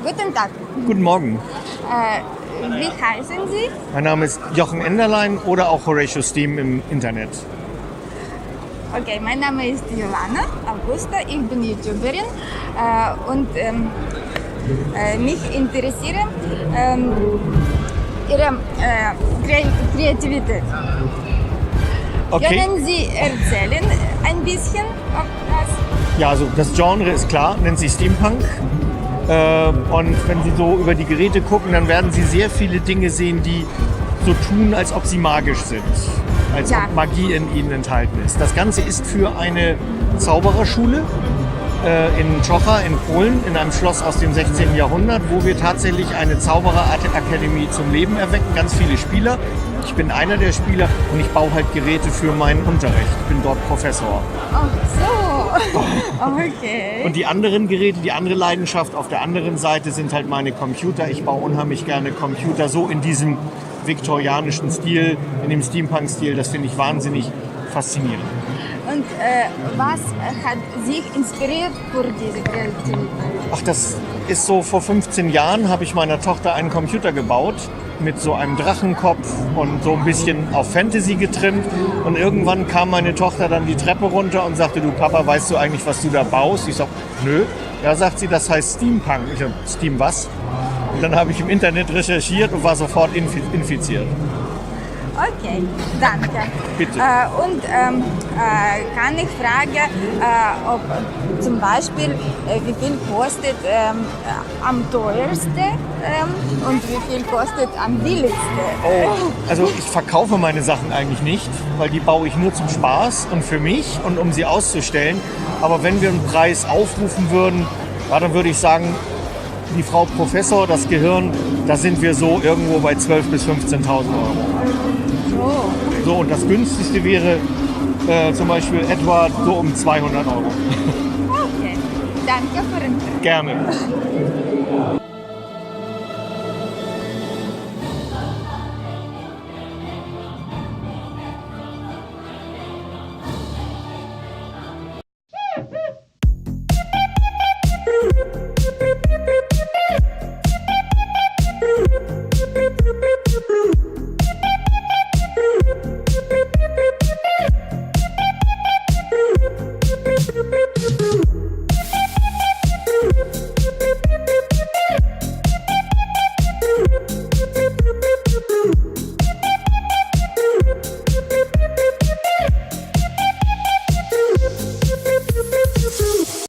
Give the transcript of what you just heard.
Guten Tag. Guten Morgen. Wie heißen Sie? Mein Name ist Jochen Enderlein oder auch Horatio Steam im Internet. Okay, mein Name ist Joanna Augusta. Ich bin YouTuberin und mich interessiert Ihre Kreativität. Okay. Können Sie erzählen ein bisschen ob das? Ja, also das Genre ist klar, nennt sich Steampunk. Und wenn Sie so über die Geräte gucken, dann werden Sie sehr viele Dinge sehen, die so tun, als ob sie magisch sind. Als Ja. ob Magie in ihnen enthalten ist. Das Ganze ist für eine Zaubererschule in Czocha in Polen, in einem Schloss aus dem 16. Jahrhundert, wo wir tatsächlich eine Zaubererakademie zum Leben erwecken. Ganz viele Spieler. Ich bin einer der Spieler und ich baue halt Geräte für meinen Unterricht. Ich bin dort Professor. Ach so, okay. Und die anderen Geräte, die andere Leidenschaft auf der anderen Seite sind halt meine Computer. Ich baue unheimlich gerne Computer, so in diesem viktorianischen Stil, in dem Steampunk-Stil. Das finde ich wahnsinnig faszinierend. Und was hat Sie inspiriert für diese Kreativität? Ach, das ist so, vor 15 Jahren habe ich meiner Tochter einen Computer gebaut mit so einem Drachenkopf und so ein bisschen auf Fantasy getrimmt. Und irgendwann kam meine Tochter dann die Treppe runter und sagte, du Papa, weißt du eigentlich, was du da baust? Ich sag, nö. Ja, sagt sie, das heißt Steampunk. Ich sag, Steam was? Und dann habe ich im Internet recherchiert und war sofort infiziert. Okay, danke. Bitte. Kann ich fragen, ob zum Beispiel, wie viel kostet am teuersten und wie viel kostet am billigsten? Oh, also ich verkaufe meine Sachen eigentlich nicht, weil die baue ich nur zum Spaß und für mich und um sie auszustellen. Aber wenn wir einen Preis aufrufen würden, ja, dann würde ich sagen, die Frau Professor, das Gehirn, da sind wir so irgendwo bei 12.000 bis 15.000 Euro. So, und das günstigste wäre zum Beispiel etwa so um 200 Euro. Okay, danke für den Gerne.